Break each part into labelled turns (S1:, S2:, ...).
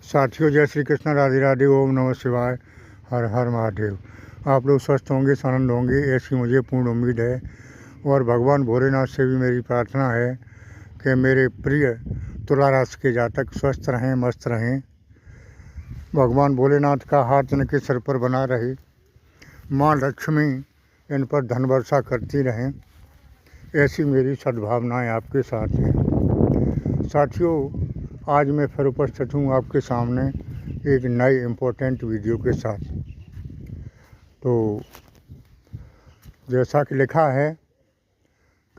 S1: साथियों, जय श्री कृष्ण, राधे राधे, ओम नमः शिवाय, हर हर महादेव। आप लोग स्वस्थ होंगे, आनंद होंगे, ऐसी मुझे पूर्ण उम्मीद है। और भगवान भोलेनाथ से भी मेरी प्रार्थना है कि मेरे प्रिय तुला राशि के जातक स्वस्थ रहें, मस्त रहें। भगवान भोलेनाथ का हाथ इनके सिर पर बना रहे, माँ लक्ष्मी इन पर धन वर्षा करती रहें, ऐसी मेरी सद्भावनाएं आपके साथ हैं। साथियों, आज मैं फिर उपस्थित हूँ आपके सामने एक नए इम्पोर्टेंट वीडियो के साथ। तो जैसा कि लिखा है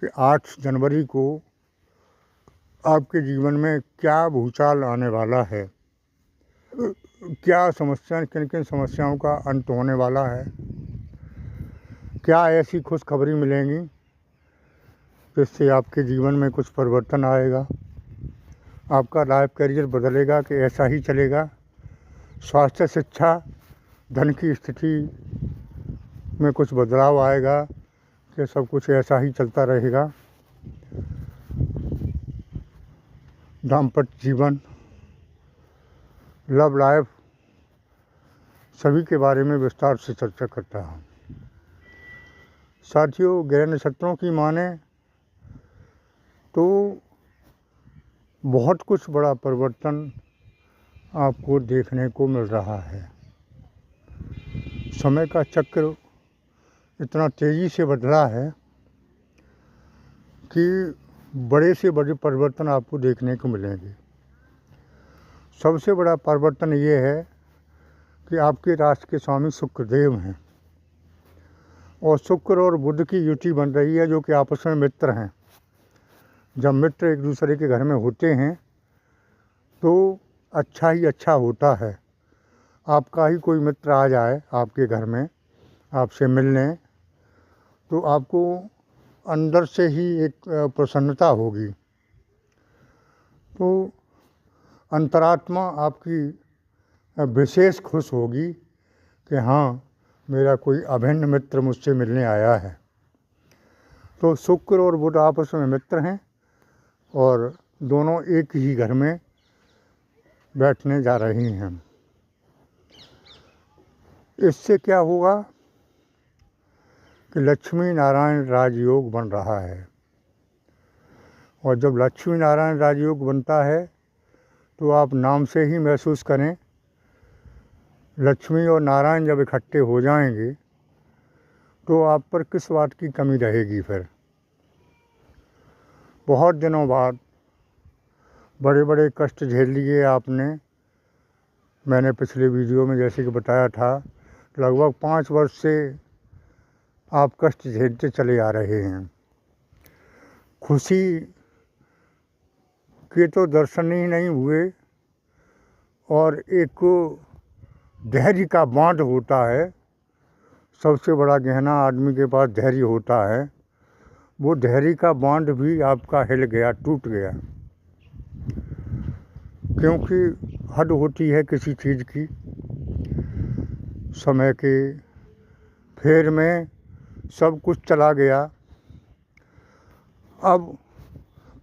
S1: कि 8 जनवरी को आपके जीवन में क्या भूचाल आने वाला है, क्या समस्या, किन किन समस्याओं का अंत होने वाला है, क्या ऐसी खुशखबरी मिलेंगी जिससे आपके जीवन में कुछ परिवर्तन आएगा, आपका लाइफ करियर बदलेगा कि ऐसा ही चलेगा, स्वास्थ्य, शिक्षा, धन की स्थिति में कुछ बदलाव आएगा कि सब कुछ ऐसा ही चलता रहेगा। दाम्पत्य जीवन, लव लाइफ, सभी के बारे में विस्तार से चर्चा करता हूँ। साथियों, ग्रह नक्षत्रों की माने तो बहुत कुछ बड़ा परिवर्तन आपको देखने को मिल रहा है। समय का चक्र इतना तेज़ी से बदला है कि बड़े से बड़े परिवर्तन आपको देखने को मिलेंगे। सबसे बड़ा परिवर्तन ये है कि आपके राशि के स्वामी शुक्रदेव हैं और शुक्र और बुध की युति बन रही है, जो कि आपस में मित्र हैं। जब मित्र एक दूसरे के घर में होते हैं तो अच्छा ही अच्छा होता है। आपका ही कोई मित्र आ जाए आपके घर में आपसे मिलने, तो आपको अंदर से ही एक प्रसन्नता होगी। तो अंतरात्मा आपकी विशेष खुश होगी कि हाँ, मेरा कोई अभिन्न मित्र मुझसे मिलने आया है। तो शुक्र और बुध आपस में मित्र हैं और दोनों एक ही घर में बैठने जा रही हैं। इससे क्या होगा कि लक्ष्मी नारायण राजयोग बन रहा है। और जब लक्ष्मी नारायण राजयोग बनता है तो आप नाम से ही महसूस करें, लक्ष्मी और नारायण जब इकट्ठे हो जाएंगे तो आप पर किस बात की कमी रहेगी। फिर बहुत दिनों बाद बड़े बड़े कष्ट झेल लिए आपने। मैंने पिछले वीडियो में जैसे कि बताया था, लगभग 5 वर्ष से आप कष्ट झेलते चले आ रहे हैं। खुशी के तो दर्शन ही नहीं हुए और एक धैर्य का बांध होता है। सबसे बड़ा गहना आदमी के पास धैर्य होता है। वो धैर्य का बांध भी आपका हिल गया, टूट गया, क्योंकि हद होती है किसी चीज़ की। समय के फेर में सब कुछ चला गया। अब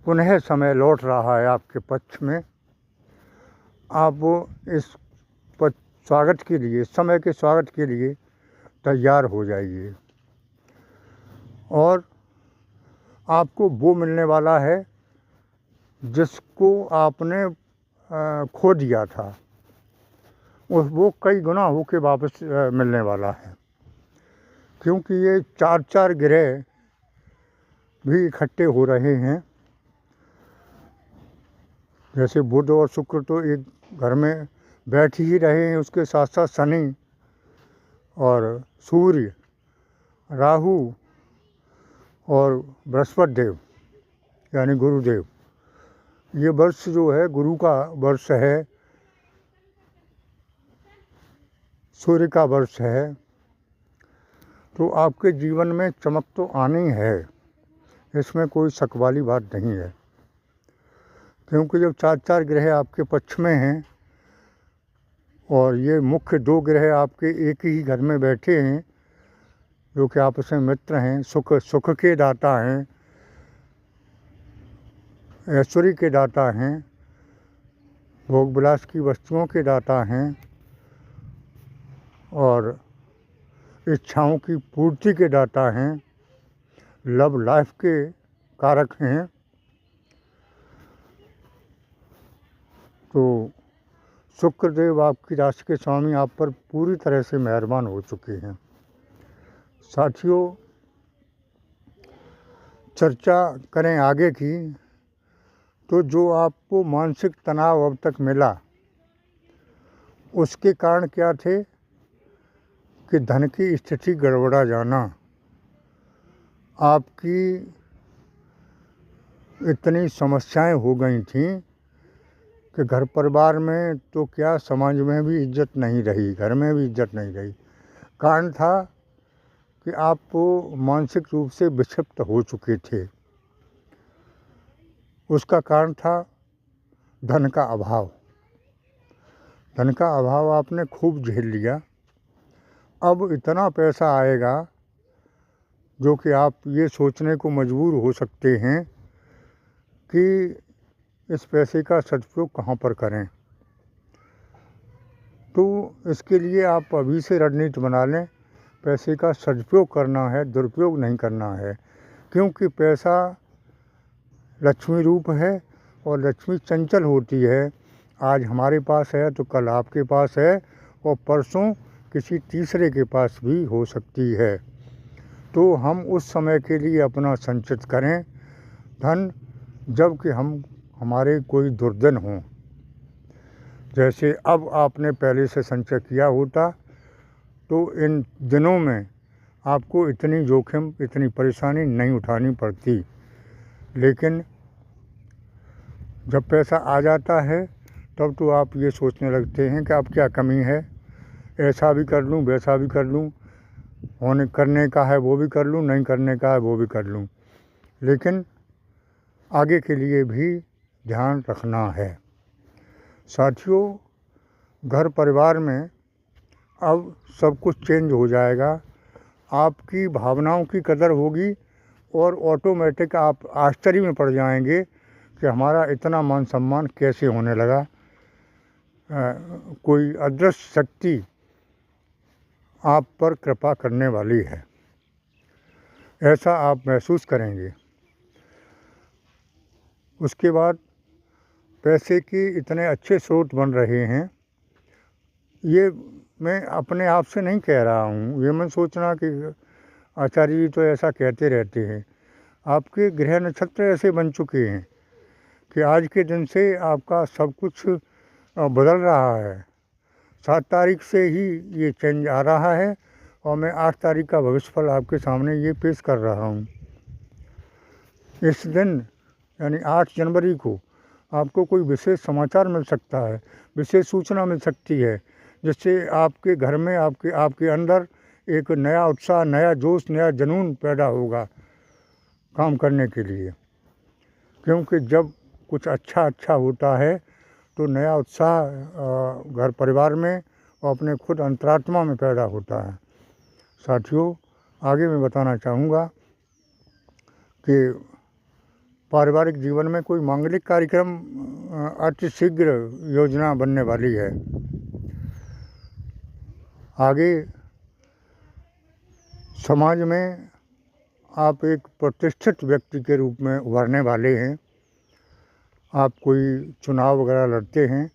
S1: पुनः समय लौट रहा है आपके पक्ष में। आप इस स्वागत के लिए, समय के स्वागत के लिए तैयार हो जाइए। और आपको वो मिलने वाला है जिसको आपने खो दिया था, वो कई गुना होके वापस मिलने वाला है। क्योंकि ये 4 ग्रह भी इकट्ठे हो रहे हैं। जैसे बुध और शुक्र तो एक घर में बैठ ही रहे हैं, उसके साथ साथ शनि और सूर्य, राहु और बृहस्पति देव यानी गुरुदेव। ये वर्ष जो है गुरु का वर्ष है, सूर्य का वर्ष है। तो आपके जीवन में चमक तो आनी है, इसमें कोई शक वाली बात नहीं है। क्योंकि जब 4 ग्रह आपके पक्ष में हैं और ये मुख्य 2 ग्रह आपके एक ही घर में बैठे हैं, जो कि आपस में मित्र हैं, सुख के दाता हैं, ऐश्वर्य के दाता हैं, भोग विलास की वस्तुओं के दाता हैं और इच्छाओं की पूर्ति के दाता हैं, लव लाइफ के कारक हैं। तो शुक्रदेव आपकी राशि के स्वामी आप पर पूरी तरह से मेहरबान हो चुके हैं। साथियों, चर्चा करें आगे की, तो जो आपको मानसिक तनाव अब तक मिला उसके कारण क्या थे कि धन की स्थिति गड़बड़ा जाना, आपकी इतनी समस्याएं हो गई थीं कि घर परिवार में तो क्या समाज में भी इज्जत नहीं रही, घर में भी इज्जत नहीं रही। कारण था कि आप मानसिक रूप से विक्षिप्त हो चुके थे। उसका कारण था धन का अभाव। धन का अभाव आपने खूब झेल लिया। अब इतना पैसा आएगा जो कि आप ये सोचने को मजबूर हो सकते हैं कि इस पैसे का सदुपयोग कहाँ पर करें। तो इसके लिए आप अभी से रणनीति बना लें। पैसे का सदुपयोग करना है, दुरुपयोग नहीं करना है, क्योंकि पैसा लक्ष्मी रूप है और लक्ष्मी चंचल होती है। आज हमारे पास है तो कल आपके पास है और परसों किसी तीसरे के पास भी हो सकती है। तो हम उस समय के लिए अपना संचित करें धन, जबकि हमारे कोई दुर्दिन हों। जैसे अब आपने पहले से संचय किया होता तो इन दिनों में आपको इतनी जोखिम, इतनी परेशानी नहीं उठानी पड़ती। लेकिन जब पैसा आ जाता है तब तो आप ये सोचने लगते हैं कि अब क्या कमी है, ऐसा भी कर लूँ, वैसा भी कर लूँ, होने करने का है वो भी कर लूँ, नहीं करने का है वो भी कर लूँ। लेकिन आगे के लिए भी ध्यान रखना है। साथियों, घर परिवार में अब सब कुछ चेंज हो जाएगा। आपकी भावनाओं की कदर होगी और ऑटोमेटिक आप आश्चर्य में पड़ जाएंगे कि हमारा इतना मान सम्मान कैसे होने लगा। कोई अदृश्य शक्ति आप पर कृपा करने वाली है, ऐसा आप महसूस करेंगे। उसके बाद पैसे के इतने अच्छे स्रोत बन रहे हैं। ये मैं अपने आप से नहीं कह रहा हूँ, ये मैं सोचना कि आचार्य जी तो ऐसा कहते रहते हैं। आपके ग्रह नक्षत्र ऐसे बन चुके हैं कि आज के दिन से आपका सब कुछ बदल रहा है। 7 तारीख से ही ये चेंज आ रहा है और मैं 8 तारीख का भविष्यफल आपके सामने ये पेश कर रहा हूँ। इस दिन यानी 8 जनवरी को आपको कोई विशेष समाचार मिल सकता है, विशेष सूचना मिल सकती है, जिससे आपके घर में आपके अंदर एक नया उत्साह, नया जोश, नया जुनून पैदा होगा काम करने के लिए। क्योंकि जब कुछ अच्छा होता है तो नया उत्साह घर परिवार में और अपने खुद अंतरात्मा में पैदा होता है। साथियों, आगे मैं बताना चाहूँगा कि पारिवारिक जीवन में कोई मांगलिक कार्यक्रम अति शीघ्र योजना बनने वाली है। आगे समाज में आप एक प्रतिष्ठित व्यक्ति के रूप में उभरने वाले हैं। आप कोई चुनाव वगैरह लड़ते हैं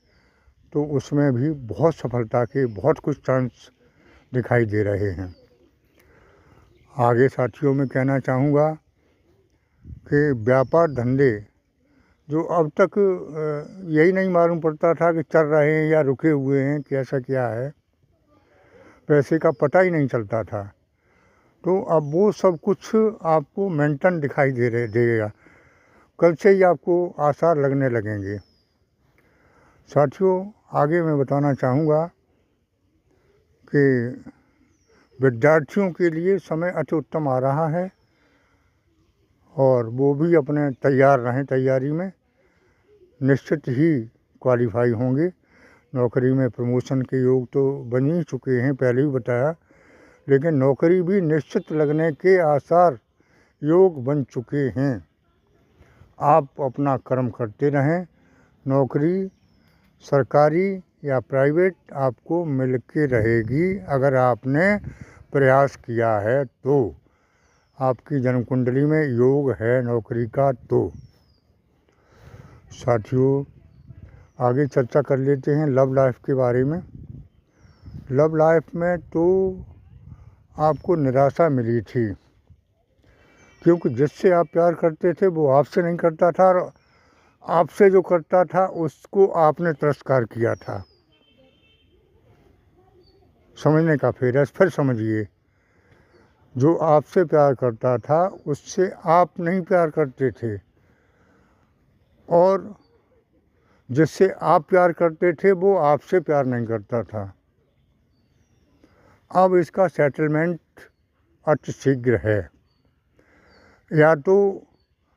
S1: तो उसमें भी बहुत सफलता के बहुत कुछ चांस दिखाई दे रहे हैं। आगे साथियों में कहना चाहूँगा कि व्यापार धंधे जो अब तक यही नहीं मालूम पड़ता था कि चल रहे हैं या रुके हुए हैं, कैसा क्या है, पैसे का पता ही नहीं चलता था। तो अब वो सब कुछ आपको मेंटेन दिखाई देगा। कल से ही आपको आसार लगने लगेंगे। साथियों, आगे मैं बताना चाहूँगा कि विद्यार्थियों के लिए समय अति उत्तम आ रहा है और वो भी अपने तैयार रहें। तैयारी में निश्चित ही क्वालिफाई होंगे। नौकरी में प्रमोशन के योग तो बन ही चुके हैं, पहले ही बताया, लेकिन नौकरी भी निश्चित लगने के आसार, योग बन चुके हैं। आप अपना कर्म करते रहें। नौकरी सरकारी या प्राइवेट आपको मिल के रहेगी अगर आपने प्रयास किया है तो। आपकी जन्म कुंडली में योग है नौकरी का तो। साथियों, आगे चर्चा कर लेते हैं लव लाइफ के बारे में। लव लाइफ में तो आपको निराशा मिली थी, क्योंकि जिससे आप प्यार करते थे वो आपसे नहीं करता था, और आपसे जो करता था उसको आपने तिरस्कार किया था। समझने का फिर समझिए, जो आपसे प्यार करता था उससे आप नहीं प्यार करते थे, और जिससे आप प्यार करते थे वो आपसे प्यार नहीं करता था। अब इसका सेटलमेंट अतिशीघ्र है। या तो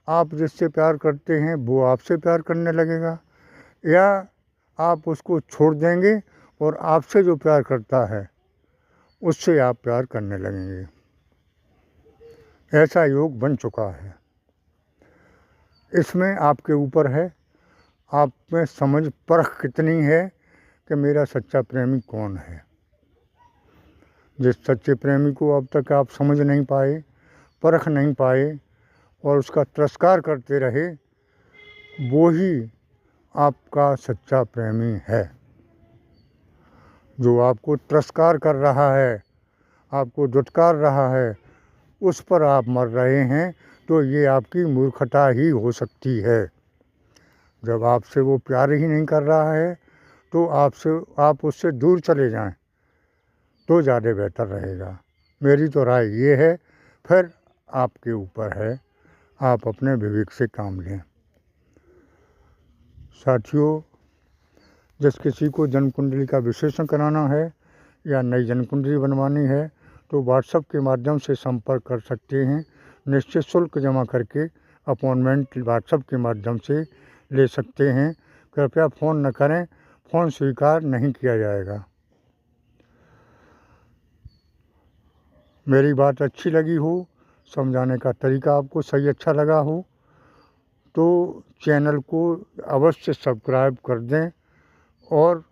S1: आप जिससे प्यार करते हैं वो आपसे प्यार करने लगेगा, या आप उसको छोड़ देंगे और आपसे जो प्यार करता है उससे आप प्यार करने लगेंगे। ऐसा योग बन चुका है। इसमें आपके ऊपर है, आप में समझ परख कितनी है कि मेरा सच्चा प्रेमी कौन है। जिस सच्चे प्रेमी को अब तक आप समझ नहीं पाए, परख नहीं पाए और उसका तिरस्कार करते रहे, वो ही आपका सच्चा प्रेमी है। जो आपको तिरस्कार कर रहा है, आपको दुत्कार रहा है, उस पर आप मर रहे हैं, तो ये आपकी मूर्खता ही हो सकती है। जब आपसे वो प्यार ही नहीं कर रहा है तो आप उससे दूर चले जाएं तो ज़्यादा बेहतर रहेगा। मेरी तो राय ये है, फिर आपके ऊपर है, आप अपने विवेक से काम लें। साथियों, जिस किसी को जन्म कुंडली का विश्लेषण कराना है या नई जन्म कुंडली बनवानी है तो व्हाट्सएप के माध्यम से संपर्क कर सकते हैं। निश्चित शुल्क जमा करके अपॉइंटमेंट व्हाट्सएप के माध्यम से ले सकते हैं। कृपया फ़ोन न करें, फ़ोन स्वीकार नहीं किया जाएगा। मेरी बात अच्छी लगी हो, समझाने का तरीका आपको सही अच्छा लगा हो तो चैनल को अवश्य सब्सक्राइब कर दें और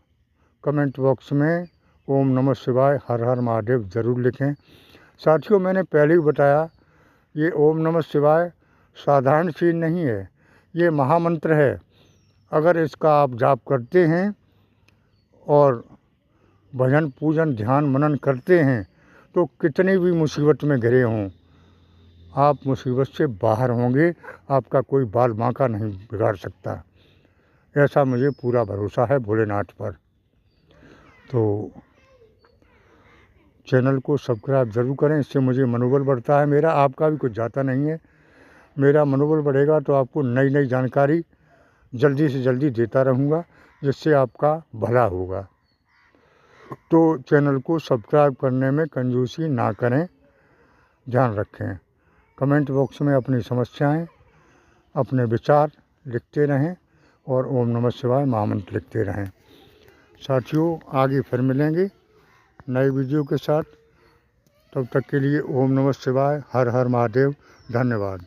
S1: कमेंट बॉक्स में ओम नमः शिवाय हर हर महादेव ज़रूर लिखें। साथियों, मैंने पहले ही बताया, ये ओम नमः शिवाय साधारण चीज़ नहीं है, ये महामंत्र है। अगर इसका आप जाप करते हैं और भजन पूजन ध्यान मनन करते हैं तो कितनी भी मुसीबत में घिरे हों, आप मुसीबत से बाहर होंगे। आपका कोई बाल बांका नहीं बिगाड़ सकता, ऐसा मुझे पूरा भरोसा है भोलेनाथ पर। तो चैनल को सब्सक्राइब ज़रूर करें, इससे मुझे मनोबल बढ़ता है मेरा। आपका भी कुछ जाता नहीं है, मेरा मनोबल बढ़ेगा तो आपको नई नई जानकारी जल्दी से जल्दी देता रहूँगा, जिससे आपका भला होगा। तो चैनल को सब्सक्राइब करने में कंजूसी ना करें, ध्यान रखें। कमेंट बॉक्स में अपनी समस्याएं, अपने विचार लिखते रहें और ओम नमः शिवाय महामंत्र लिखते रहें। साथियों, आगे फिर मिलेंगे नए वीडियो के साथ। तब तक के लिए ओम नमः शिवाय हर हर महादेव। धन्यवाद।